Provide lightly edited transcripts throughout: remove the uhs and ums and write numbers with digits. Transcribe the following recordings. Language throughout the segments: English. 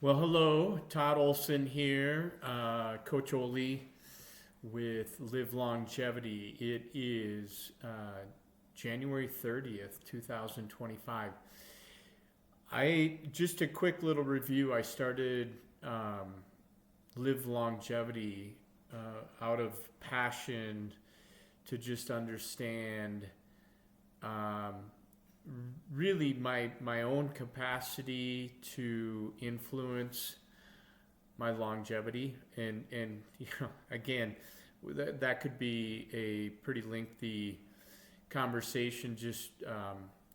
Well, hello, Todd Olson here, Coach Oli with Live Longevity. It is January 30th, 2025. Just a quick little review. I started Live Longevity out of passion to just understand um, really my own capacity to influence my longevity and again that could be a pretty lengthy conversation just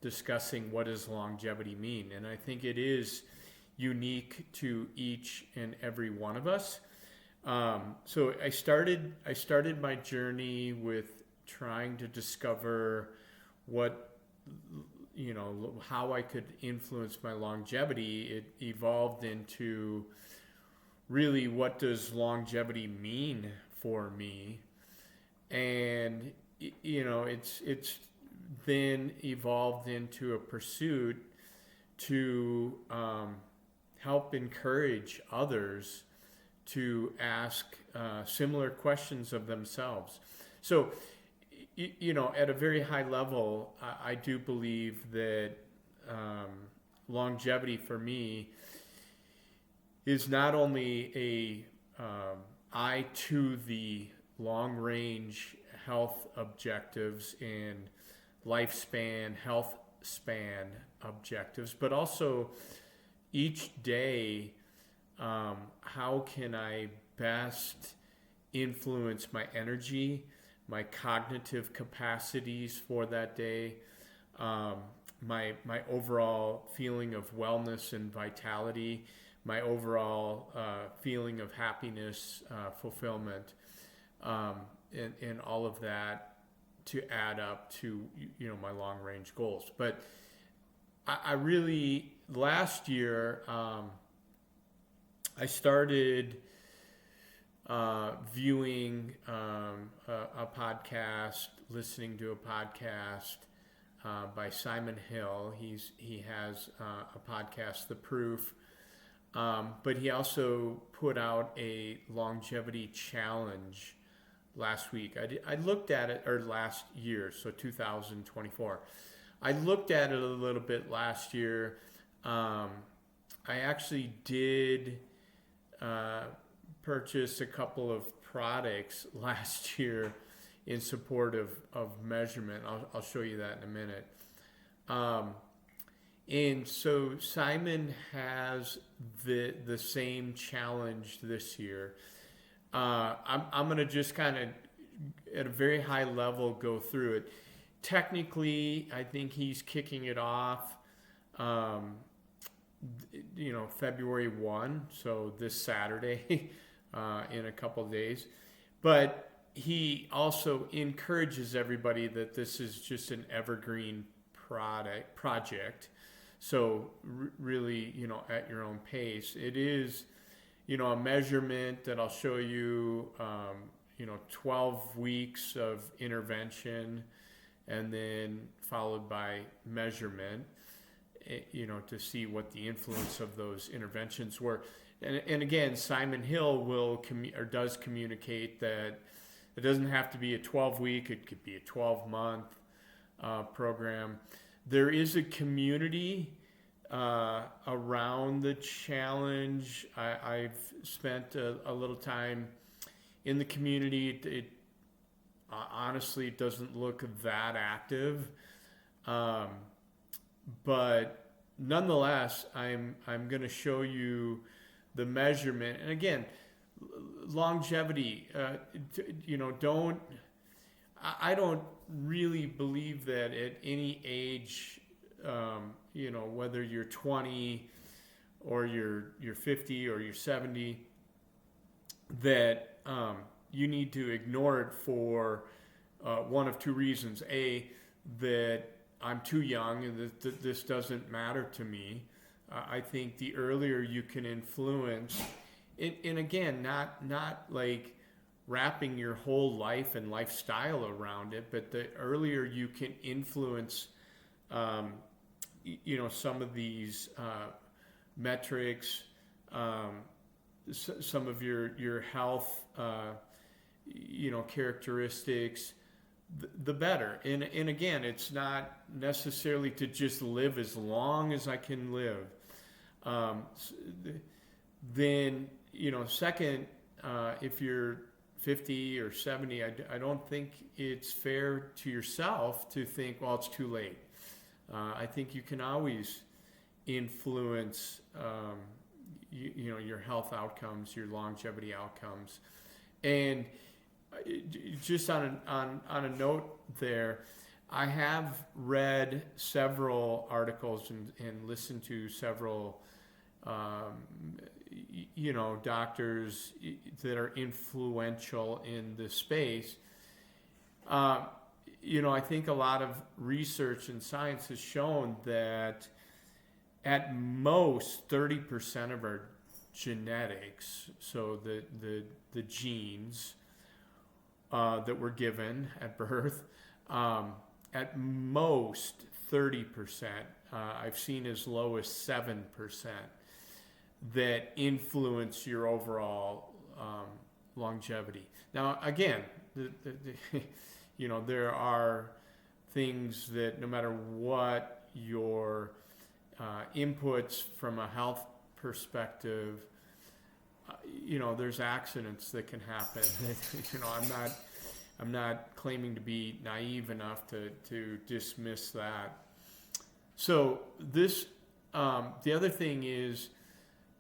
discussing what does longevity mean, and I think it is unique to each and every one of us. So I started my journey with trying to discover what how I could influence my longevity. It evolved into really what does longevity mean for me, and it's then evolved into a pursuit to help encourage others to ask similar questions of themselves. So at a very high level, I do believe that longevity for me is not only eye to the long range health objectives and lifespan, health span objectives, but also each day, how can I best influence my energy, my cognitive capacities for that day, my overall feeling of wellness and vitality, my overall feeling of happiness, fulfillment, and all of that to add up to my long range goals. But I really last year I started viewing a podcast, listening to a podcast by Simon Hill. He has a podcast, The Proof, but he also put out a longevity challenge last week. I looked at it, or last year, so 2024. I looked at it a little bit last year. I actually did purchase a couple of products last year in support of measurement. I'll show you that in a minute. And so Simon has the same challenge this year. I'm going to just kind of, at a very high level, go through it. Technically, I think he's kicking it off, February 1, so this Saturday, in a couple of days. But he also encourages everybody that this is just an evergreen project. So really, at your own pace. It is, a measurement that I'll show you, 12 weeks of intervention and then followed by measurement, to see what the influence of those interventions were. And again, Simon Hill does communicate that it doesn't have to be a 12-week, it could be a 12-month program. There is a community around the challenge. I've spent a little time in the community. It honestly doesn't look that active, but nonetheless, I'm going to show you the measurement. And again, longevity. I don't really believe that at any age, whether you're 20 or you're 50 or you're 70, that you need to ignore it for one of two reasons. A, that I'm too young and that this doesn't matter to me. I think the earlier you can influence, and again, not like wrapping your whole life and lifestyle around it, but the earlier you can influence, some of these metrics, some of your health, characteristics, the better. And again, it's not necessarily to just live as long as I can live. Then, second, if you're 50 or 70, I don't think it's fair to yourself to think, well, it's too late. I think you can always influence, your health outcomes, your longevity outcomes. And just on a note there, I have read several articles and listened to several, doctors that are influential in the space. I think a lot of research and science has shown that at most 30% of our genetics, so the genes that were given at birth, at most 30%, I've seen as low as 7%, that influence your overall longevity. Now, again, there are things that no matter what your inputs from a health perspective, there's accidents that can happen. I'm not claiming to be naive enough to dismiss that. So this, the other thing is,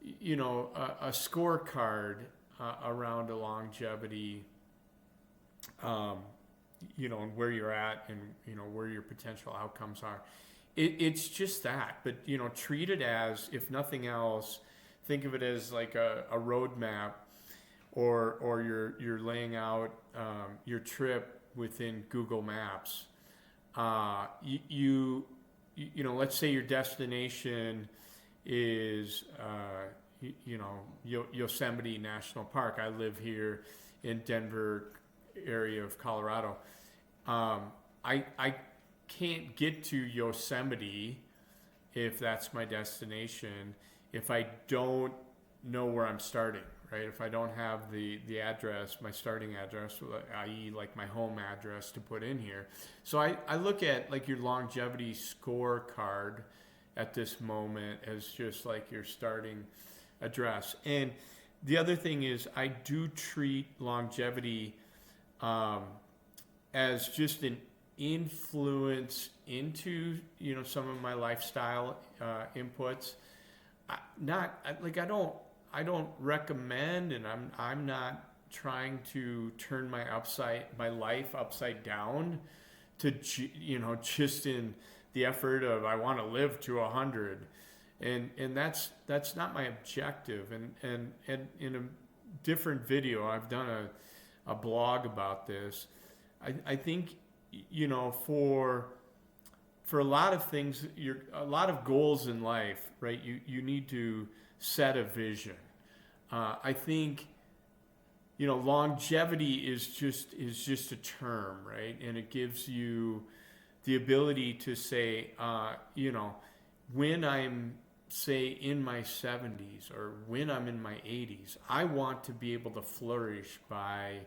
a scorecard around a longevity, and where you're at and, where your potential outcomes are. It's just that, but, treat it as, if nothing else, think of it as like a roadmap, or you're laying out your trip within Google Maps. Let's say your destination is, Yosemite National Park. I live here in Denver area of Colorado. I can't get to Yosemite, if that's my destination, if I don't know where I'm starting, right? If I don't have the address, my starting address, i.e. like my home address to put in here. So I look at like your longevity scorecard at this moment as just like your starting address. And the other thing is, I do treat longevity as just an influence into some of my lifestyle inputs. I don't recommend, and I'm not trying to turn my life upside down to just in the effort of I want to live to 100, and that's not my objective. And in a different video, I've done a blog about this. I think for a lot of things, a lot of goals in life, right? You need to set a vision. I think longevity is just a term, right? And it gives you the ability to say, when I'm say in my 70s or when I'm in my 80s, I want to be able to flourish by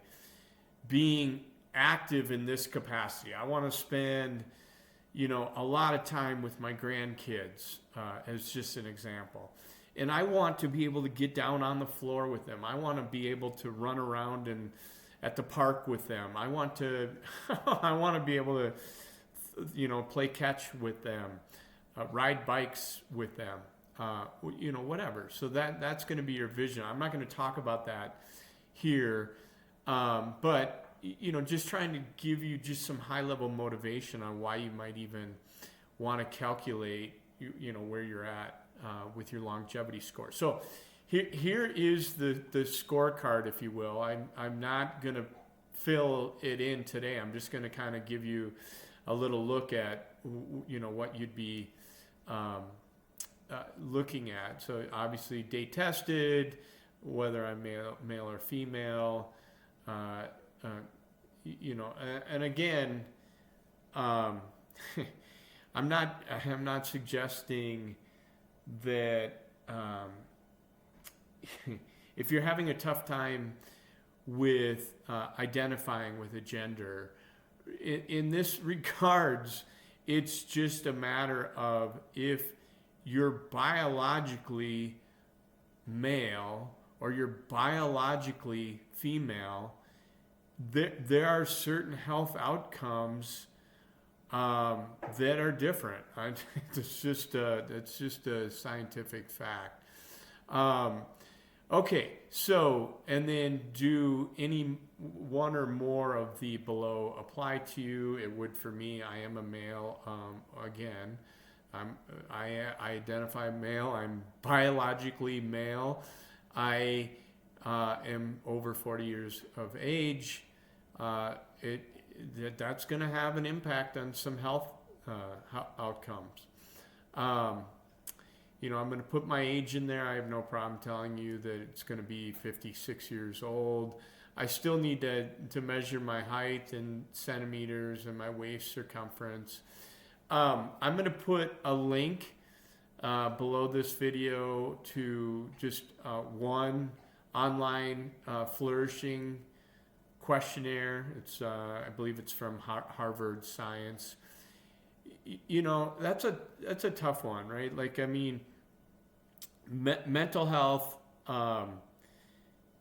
being active in this capacity. I want to spend a lot of time with my grandkids, as just an example. And I want to be able to get down on the floor with them. I want to be able to run around at the park with them. I want to be able to, play catch with them, ride bikes with them, whatever. So that's going to be your vision. I'm not going to talk about that here, but just trying to give you just some high-level motivation on why you might even want to calculate, where you're at with your longevity score. So here is the scorecard, if you will. I'm not going to fill it in today. I'm just going to kind of give you a little look at, what you'd be looking at. So obviously date tested, whether I'm male or female, and again, I'm not suggesting that if you're having a tough time with identifying with a gender, in this regards, it's just a matter of if you're biologically male or you're biologically female, there are certain health outcomes that are different. It's just a scientific fact. Okay, so, and then do any one or more of the below apply to you? It would for me. I am a male. Again, I identify male. I'm biologically male. I am over 40 years of age. That's going to have an impact on some health outcomes. I'm going to put my age in there. I have no problem telling you that it's going to be 56 years old. I still need to measure my height in centimeters and my waist circumference. I'm going to put a link below this video to just one online Flourishing Questionnaire. It's I believe it's from Harvard Science. That's a tough one, right? Like, I mean, mental health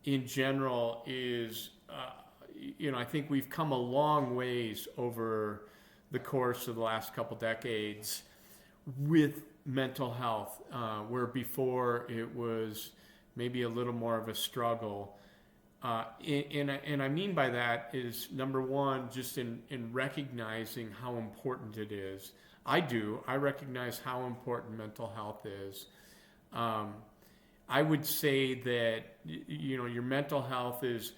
in general is, I think we've come a long ways over the course of the last couple decades with mental health, where before it was maybe a little more of a struggle. And I mean by that is, number one, just in recognizing how important it is. I recognize how important mental health is. I would say that, your mental health is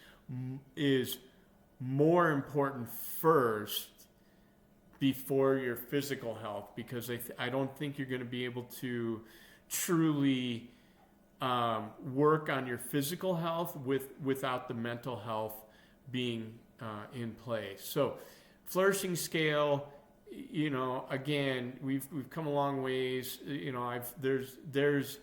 more important first before your physical health, because I don't think you're going to be able to truly work on your physical health without the mental health being in place. So, flourishing scale, again, we've come a long ways. There's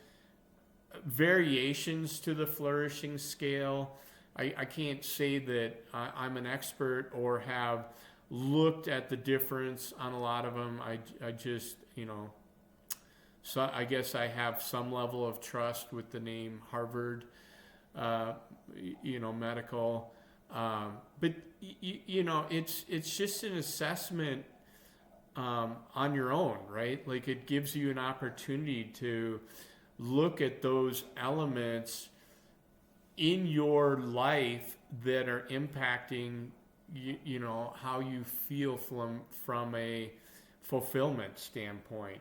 variations to the flourishing scale. I can't say that I'm an expert or have looked at the difference on a lot of them. I just, so I guess I have some level of trust with the name Harvard, medical. But it's just an assessment on your own, right? Like, it gives you an opportunity to look at those elements in your life that are impacting how you feel from a fulfillment standpoint.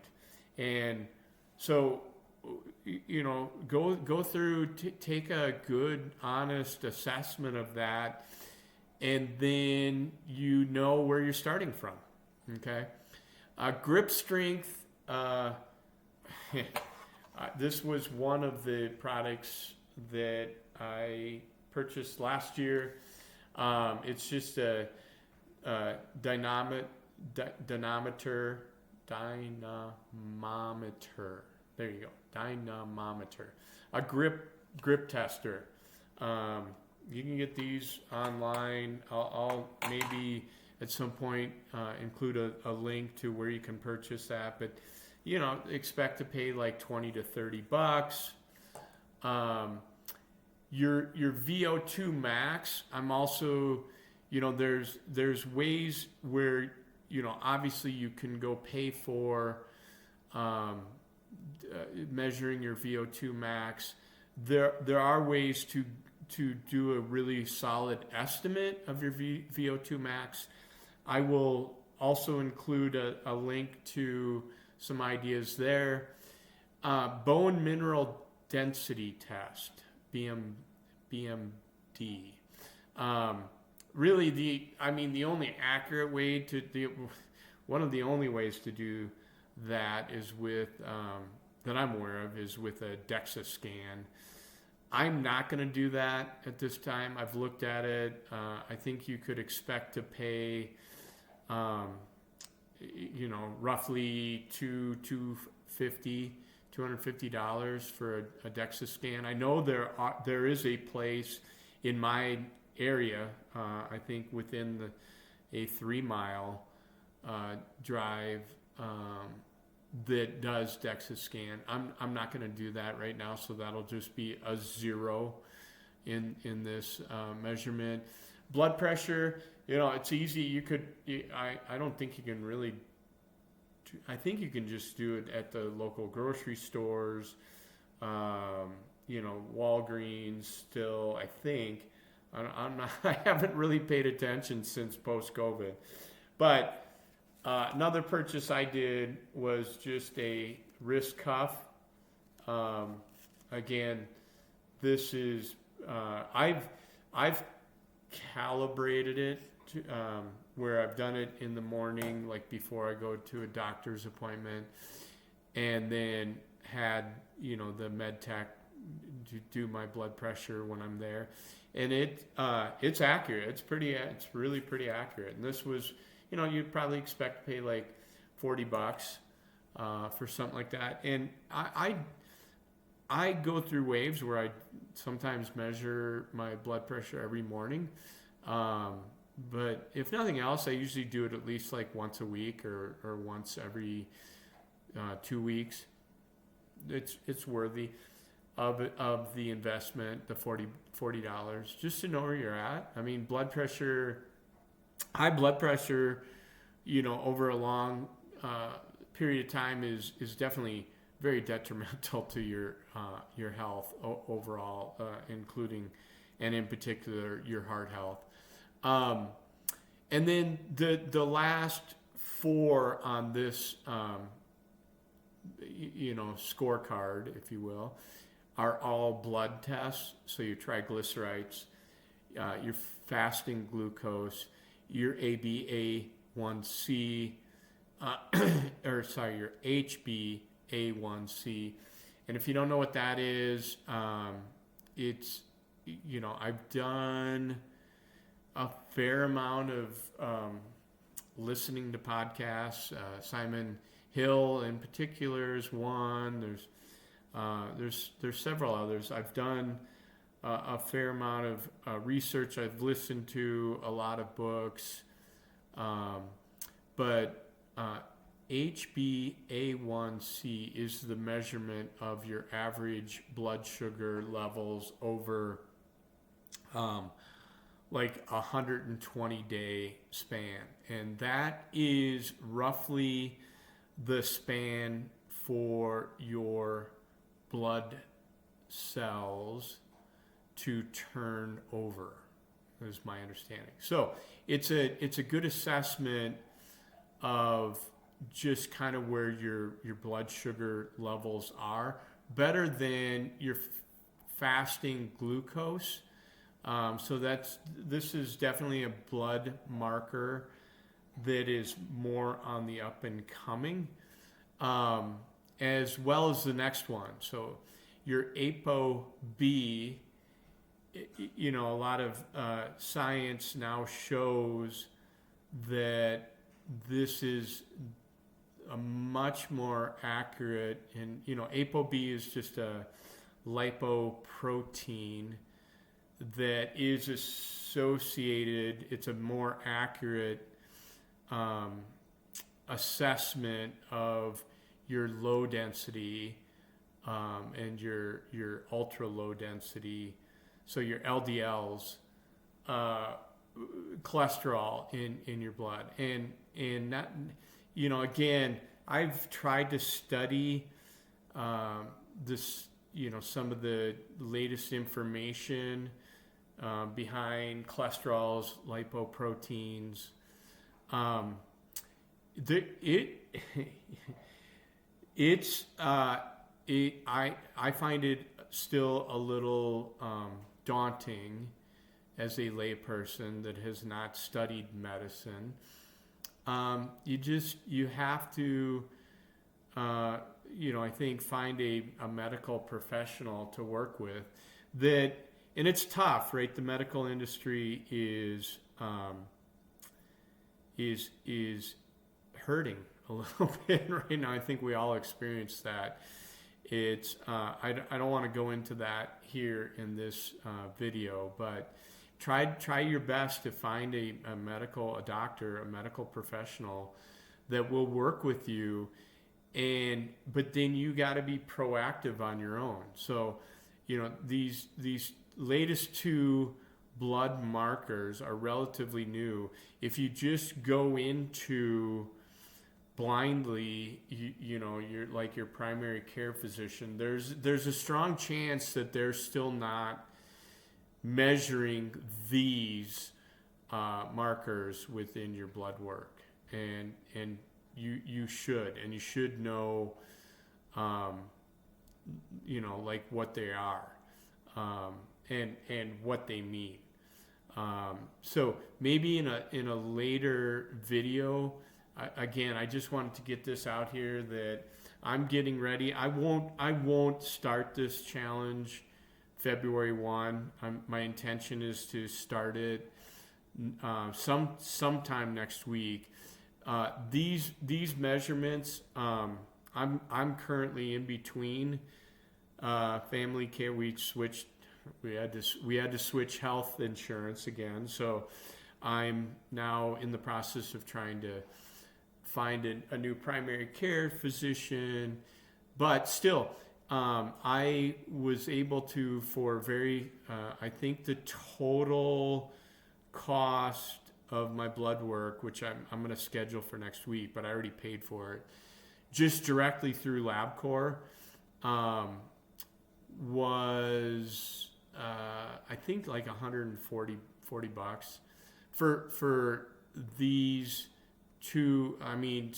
And so, go through, take a good, honest assessment of that, and then where you're starting from. Okay, grip strength. This was one of the products that I purchased last year. It's just a dynamometer. There you go. Dynamometer. A grip tester. You can get these online. I'll maybe at some point include a link to where you can purchase that. But expect to pay like $20 to $30. Your VO2 Max. I'm also, there's ways where obviously you can go pay for measuring your VO2 max. There are ways to do a really solid estimate of your VO2 max. I will also include a link to some ideas there. Bone mineral density test, BMD. Really, the only accurate way one of the only ways to do that is with, that I'm aware of, is with a DEXA scan. I'm not going to do that at this time. I've looked at it. I think you could expect to pay, roughly $250 $250 for a DEXA scan. I know there is a place in my area, I think within a 3-mile drive that does DEXA scan. I'm not going to do that right now, so that'll just be a 0 in this measurement. Blood pressure, it's easy. I don't think you can really. I think you can just do it at the local grocery stores, Walgreens still, I think. I'm not, I haven't really paid attention since post-COVID. But another purchase I did was just a wrist cuff. Again, this is, I've calibrated it to, where I've done it in the morning, like before I go to a doctor's appointment, and then had, the med tech do my blood pressure when I'm there. And it's accurate. It's really pretty accurate. And this was, you'd probably expect to pay like $40 for something like that. And I go through waves where I sometimes measure my blood pressure every morning. But if nothing else, I usually do it at least like once a week or once every 2 weeks. It's worthy of the investment, the $40 just to know where you're at. I mean, high blood pressure, over a long period of time is definitely very detrimental to your health overall, including and in particular your heart health. And then the last 4 on this, scorecard, if you will, are all blood tests. So your triglycerides, your fasting glucose, your HbA1c, your HbA1c. And if you don't know what that is, it's, I've done a fair amount of listening to podcasts. Simon Hill in particular is one. There's several others. I've done a fair amount of research. I've listened to a lot of books, but HbA1c is the measurement of your average blood sugar levels over like 120-day span, and that is roughly the span for your blood cells to turn over, is my understanding. So it's a good assessment of just kind of where your blood sugar levels are, better than your fasting glucose. So this is definitely a blood marker that is more on the up and coming, as well as the next one. So your ApoB, a lot of science now shows that this is a much more accurate, and ApoB is just a lipoprotein that is associated. It's a more accurate assessment of your low density and your ultra low density, so your LDLs, cholesterol in your blood, and that, again, I've tried to study this, some of the latest information behind cholesterols, lipoproteins. I find it still a little daunting as a layperson that has not studied medicine. You have to, I think, find a medical professional to work with that, and it's tough, right? The medical industry is hurting a little bit right now. I think we all experience that. It's I don't want to go into that here in this video, but try your best to find a doctor, a medical professional that will work with you. But then you got to be proactive on your own. So, these latest two blood markers are relatively new. If you just go into blindly, you're like your primary care physician, there's a strong chance that they're still not measuring these markers within your blood work, and you should know, like what they are, and what they mean. So maybe in a later video. I just wanted to get this out here that I'm getting ready. I won't start this challenge February 1. My intention is to start it sometime next week. These measurements, I'm currently in between family care. We had to switch health insurance again, so I'm now in the process of trying to find a new primary care physician, but still, I was able to, for I think the total cost of my blood work, which I'm going to schedule for next week, but I already paid for it, just directly through LabCorp, was I think like $140 for these two. I mean,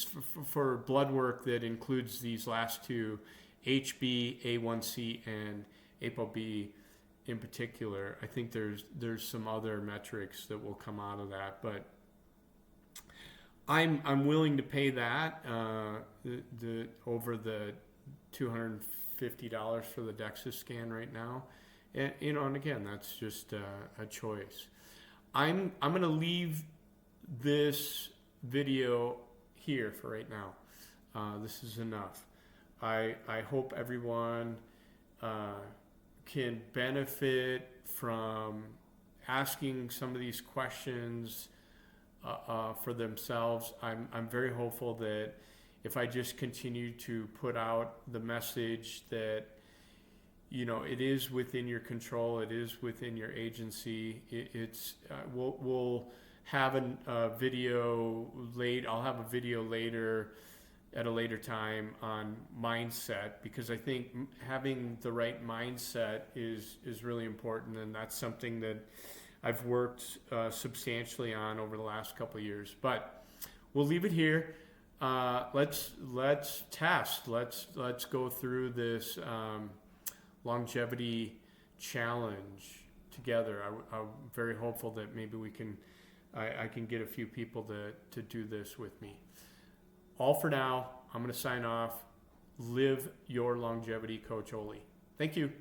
for blood work that includes these last two, HB, A1C, and ApoB in particular. I think there's some other metrics that will come out of that, but I'm willing to pay that over the $250 for the DEXA scan right now, and again, that's just a choice. I'm going to leave this video here for right now. This is enough. I hope everyone can benefit from asking some of these questions for themselves. I'm very hopeful that if I just continue to put out the message that it is within your control, it is within your agency. We'll have a video late. I'll have a video later at a later time on mindset, because I think having the right mindset is really important, and that's something that I've worked substantially on over the last couple of years. But we'll leave it here. Let's test. Let's go through this longevity challenge together. I'm very hopeful that maybe I can get a few people to do this with me. All for now. I'm going to sign off. Live your longevity, Coach Oli. Thank you.